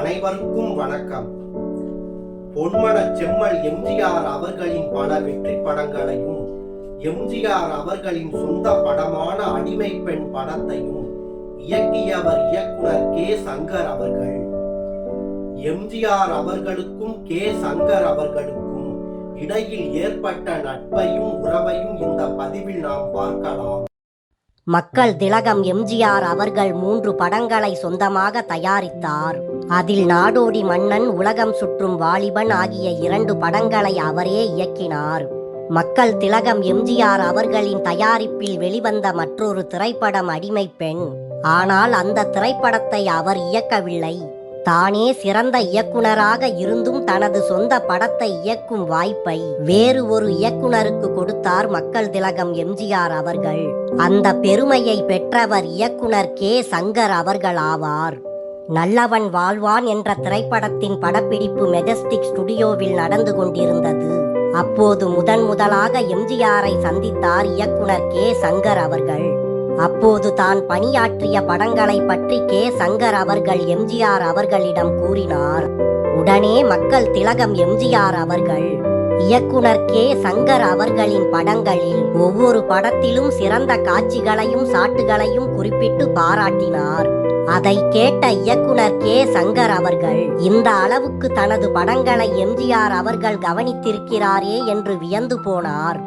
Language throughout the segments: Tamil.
அனைவருக்கும் வணக்கம். பொன்மன செம்மல் எம்ஜிஆர் அவர்களின் பல வெற்றி படங்களையும் எம்ஜிஆர் அவர்களின் சொந்த படமான அடிமை பெண் படத்தையும் இயக்கியவர் இயக்குனர் கே. சங்கர் அவர்கள். எம்ஜிஆர் அவர்களுக்கும் கே. சங்கர் அவர்களுக்கும் இடையில் ஏற்பட்ட நட்பையும் உறவையும் இந்த பதிவில் நாம் பார்க்கலாம். மக்கள் திலகம் எம்ஜிஆர் அவர்கள் 3 படங்களை சொந்தமாக தயாரித்தார். அதில் நாடோடி மன்னன், உலகம் சுற்றும் வாலிபன் ஆகிய 2 படங்களை அவரே இயக்கினார். மக்கள் திலகம் எம்ஜிஆர் அவர்களின் தயாரிப்பில் வெளிவந்த மற்றொரு திரைப்படம் அடிமை பெண். ஆனால் அந்த திரைப்படத்தை அவர் இயக்கவில்லை. தானே சிறந்த இயக்குனராக இருந்தும் தனது சொந்த படத்தை இயக்கும் வாய்ப்பை வேறு ஒரு இயக்குனருக்கு கொடுத்தார் மக்கள் திலகம் எம்ஜிஆர் அவர்கள். அந்த பெருமையை பெற்றவர் இயக்குனர் கே. சங்கர் அவர்கள் ஆவார். நல்லவன் வாழ்வான் என்ற திரைப்படத்தின் படப்பிடிப்பு மெஜஸ்டிக் ஸ்டுடியோவில் நடந்து கொண்டிருந்தது. அப்போது முதலாக எம்ஜிஆரை சந்தித்தார் இயக்குனர் கே. சங்கர் அவர்கள். அப்போது தான் பணியாற்றிய படங்களை பற்றி கே. சங்கர் அவர்கள் எம்ஜிஆர் அவர்களிடம் கூறினார். உடனே மக்கள் திலகம் எம்ஜிஆர் அவர்கள் இயக்குனர் கே. சங்கர் அவர்களின் படங்களில் ஒவ்வொரு படத்திலும் சிறந்த காட்சிகளையும் சாட்டுகளையும் குறிப்பிட்டு பாராட்டினார். அதை கேட்ட இயக்குனர் கே. சங்கர் அவர்கள் இந்த அளவுக்கு தனது படங்களை எம்ஜிஆர் அவர்கள் கவனித்திருக்கிறாரே என்று வியந்து போனார்.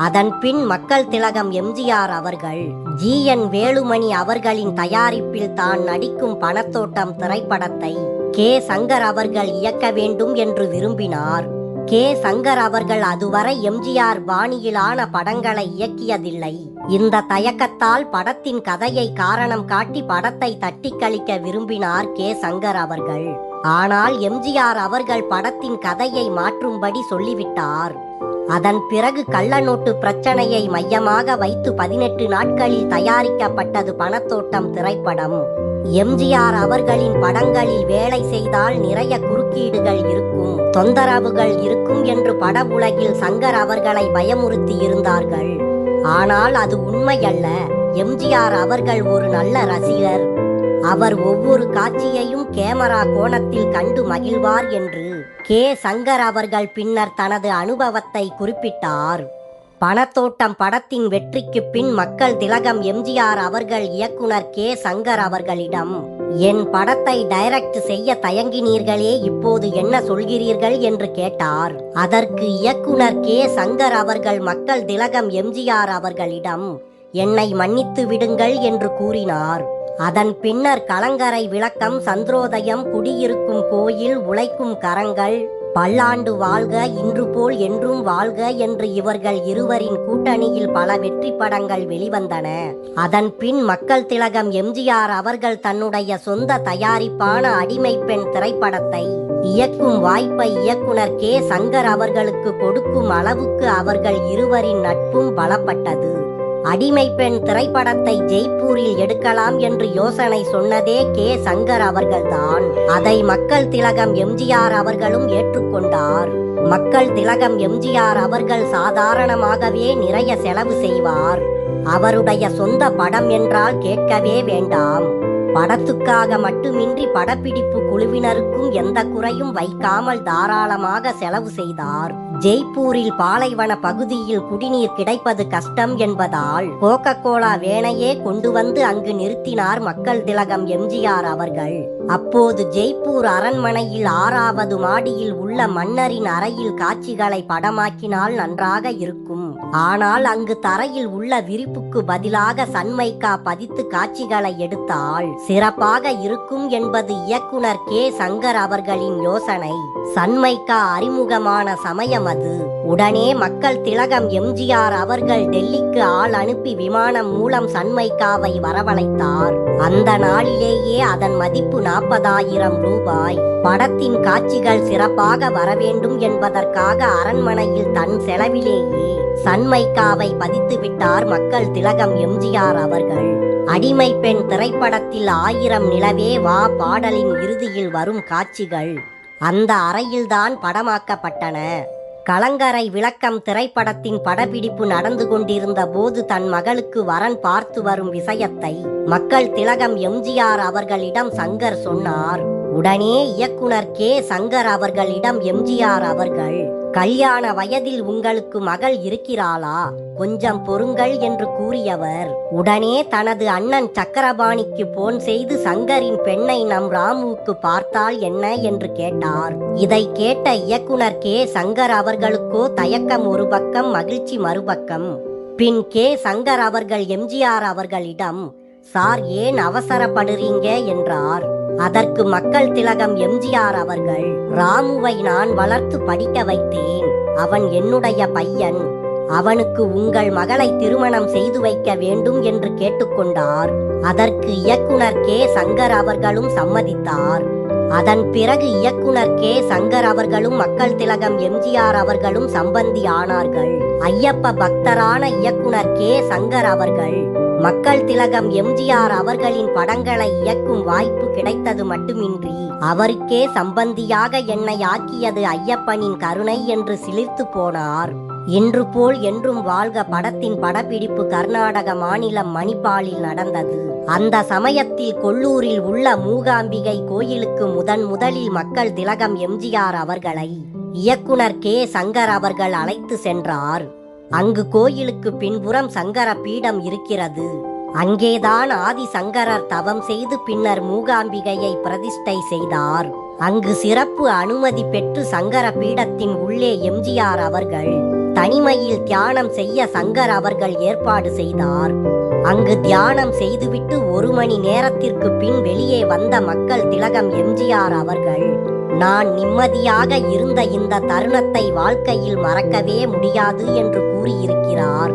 அதன் பின் மக்கள் திலகம் எம்ஜிஆர் அவர்கள் ஜி.என். வேலுமணி அவர்களின் தயாரிப்பில் தான் நடிக்கும் பணத்தோட்டம் திரைப்படத்தை கே. சங்கர் அவர்கள் இயக்க வேண்டும் என்று விரும்பினார். கே. சங்கர் அவர்கள் அதுவரை எம்ஜிஆர் பாணியிலான படங்களை இயக்கியதில்லை. இந்த தயக்கத்தால் படத்தின் கதையை காரணம் காட்டி படத்தை தட்டி கழிக்க விரும்பினார் கே. சங்கர் அவர்கள். ஆனால் எம்ஜிஆர் அவர்கள் படத்தின் கதையை மாற்றும்படி சொல்லிவிட்டார். அதன் பிறகு கள்ளநோட்டு பிரச்சனையை மையமாக வைத்து 18 நாட்களில் தயாரிக்கப்பட்டது பணத்தோட்டம் திரைப்படம். எம்ஜிஆர் அவர்களின் படங்களில் வேலை செய்தால் நிறைய குறுக்கீடுகள் இருக்கும், தொந்தரவுகள் இருக்கும் என்று பட உலகில் சங்கர் அவர்களை பயமுறுத்தி இருந்தார்கள். ஆனால் அது உண்மையல்ல. எம்ஜிஆர் அவர்கள் ஒரு நல்ல ரசிகர். அவர் ஒவ்வொரு காட்சியையும் கேமரா கோணத்தில் கண்டு மகிழ்வார் என்று கே. சங்கர் அவர்கள் பின்னர் தனது அனுபவத்தை குறிப்பிட்டார். பணத்தோட்டம் படத்தின் வெற்றிக்கு பின் மக்கள் திலகம் எம்ஜிஆர் அவர்கள் இயக்குனர் கே. சங்கர் அவர்களிடம், என் படத்தை டைரக்ட் செய்ய தயங்கினீர்களே, இப்போது என்ன சொல்கிறீர்கள் என்று கேட்டார். அதற்கு இயக்குனர் கே. சங்கர் அவர்கள் மக்கள் திலகம் எம்ஜிஆர் அவர்களிடம், என்னை மன்னித்து விடுங்கள் என்று கூறினார். அதன் பின்னர் கலங்கரை விளக்கம், சந்திரோதயம், குடியிருக்கும் கோயில், உழைக்கும் கரங்கள், பல்லாண்டு வாழ்க, இன்று போல் என்றும் வாழ்க என்று இவர்கள் இருவரின் கூட்டணியில் பல வெற்றி படங்கள் வெளிவந்தன. அதன் பின் மக்கள் திலகம் எம்ஜிஆர் அவர்கள் தன்னுடைய சொந்த தயாரிப்பான அடிமை பெண் திரைப்படத்தை இயக்கும் வாய்ப்பை இயக்குனர் கே. சங்கர் அவர்களுக்கு கொடுக்கும் அளவுக்கு அவர்கள் இருவரின் நட்பும் பலப்பட்டது. அடிமை பெண் திரைப்படத்தை ஜெய்ப்பூரில் எடுக்கலாம் என்று யோசனை சொன்னதே கே. சங்கர் அவர்கள்தான். அதை மக்கள் திலகம் எம்ஜிஆர் அவர்களும் ஏற்றுக்கொண்டார். மக்கள் திலகம் எம்ஜிஆர் அவர்கள் சாதாரணமாகவே நிறைய செலவு செய்வார். அவருடைய சொந்த படம் என்றால் கேட்கவே வேண்டாம். படத்துக்காக மட்டுமின்றி படப்பிடிப்பு குழுவினருக்கும் எந்த குறையும் வைக்காமல் தாராளமாக செலவு செய்தார். ஜெய்ப்பூரில் பாலைவன பகுதியில் குடிநீர் கிடைப்பது கஷ்டம் என்பதால் கோகோ கோலா வேனையே கொண்டு வந்து அங்கு நிறுத்தினார் மக்கள் திலகம் எம்ஜிஆர் அவர்கள். அப்போது ஜெய்ப்பூர் அரண்மனையில் 6வது மாடியில் உள்ள மன்னரின் அறையில் காட்சிகளை படமாக்கினால் நன்றாக இருக்கும். ஆனால் அங்கு தரையில் உள்ள விரிப்புக்கு பதிலாக சன்மைக்கா பதித்து காட்சிகளை எடுத்தால் சிறப்பாக இருக்கும் என்பது இயக்குனர் கே. சங்கர் அவர்களின் யோசனை. சன்மைக்கா அறிமுகமான சமயம் அது. உடனே மக்கள் திலகம் எம்ஜிஆர் அவர்கள் டெல்லிக்கு ஆள் அனுப்பி விமானம் மூலம் சன்மைக்காவை வரவழைத்தார். அந்த நாளிலேயே அதன் மதிப்பு 40,000 ரூபாய். படத்தின் காட்சிகள் சிறப்பாக வரவேண்டும் என்பதற்காக அரண்மனையில் தன் செலவிலேயே சன்மைக்காவை பதித்து விட்டார் மக்கள் திலகம் எம்ஜிஆர் அவர்கள். அடிமை பெண் திரைப்படத்தில் 1000 நிலவே வா பாடலின் இறுதியில் வரும் காட்சிகள் அந்த அறையில்தான் படமாக்கப்பட்டன. கலங்கரை விளக்கம் திரைப்படத்தின் படப்பிடிப்பு நடந்து கொண்டிருந்த போது தன் மகளுக்கு வரன் பார்த்து வரும் விஷயத்தை மக்கள் திலகம் எம்ஜிஆர் அவர்களிடம் சங்கர் சொன்னார். உடனே இயக்குனர் கே சங்கர் அவர்களிடம் எம்ஜிஆர் அவர்கள், கல்யாண வயதில் உங்களுக்கு மகள் இருக்கிறாளா, கொஞ்சம் பொறுங்கள் என்று கூறியவர் உடனே தனது அண்ணன் சக்கரபாணிக்கு போன் செய்து சங்கரின் பெண்ணை நம் ராமுவுக்கு பார்த்தால் என்ன என்று கேட்டார். இதை கேட்ட இயக்குனர் கே சங்கர் அவர்களுக்கோ தயக்கம் ஒரு பக்கம், மகிழ்ச்சி மறுபக்கம். பின் கே சங்கர் அவர்கள் எம்ஜிஆர் அவர்களிடம், சார் ஏன் அவசரப்படுறீங்க என்றார். அதற்கு மக்கள் திலகம் எம்ஜிஆர் அவர்கள், ராமுவை நான் வளர்த்து படிக்க வைத்தேன், அவன் என்னுடைய பையன், அவனுக்கு உங்கள் மகளை திருமணம் செய்து வைக்க வேண்டும் என்று கேட்டுக்கொண்டார். அதற்கு இயக்குனர் கே சங்கர் அவர்களும் சம்மதித்தார். அதன் பிறகு இயக்குனர் கே சங்கர் அவர்களும் மக்கள் திலகம் எம்ஜிஆர் அவர்களும் சம்பந்தி ஆனார்கள். ஐயப்ப பக்தரான இயக்குனர் கே சங்கர் அவர்கள் மக்கள் திலகம் எம்ஜிஆர் அவர்களின் படங்களை இயக்கும் வாய்ப்பு கிடைத்தது மட்டுமின்றி அவருக்கே சம்பந்தியாக என்னை ஆக்கியது ஐயப்பனின் கருணை என்று சிலிர்த்து போனார். இன்று போல் என்றும் வாழ்க படத்தின் படப்பிடிப்பு கர்நாடக மாநிலம் மணிப்பாலில் நடந்தது. அந்த சமயத்தில் கொல்லூரில் உள்ள மூகாம்பிகை கோயிலுக்கு முதலில் மக்கள் திலகம் எம்ஜிஆர் அவர்களை இயக்குனர் கே சங்கர் அவர்கள் அழைத்து சென்றார். அங்கு கோயிலுக்கு பின்புறம் சங்கர பீடம் இருக்கிறது. அங்கேதான் ஆதி சங்கரர் தவம் செய்து பின்னர் மூகாம்பிகையை பிரதிஷ்டை செய்தார். அங்கு சிறப்பு அனுமதி பெற்று சங்கர பீடத்தின் உள்ளே எம்ஜிஆர் அவர்கள் தனிமையில் தியானம் செய்ய சங்கர் அவர்கள் ஏற்பாடு செய்தார். அங்கு தியானம் செய்துவிட்டு 1 மணி நேரத்திற்கு பின் வெளியே வந்த மக்கள் திலகம் எம்ஜிஆர் அவர்கள், நான் நிம்மதியாக இருந்த இந்த தருணத்தை வாழ்க்கையில் மறக்கவே முடியாது என்று கூறியிருக்கிறார்.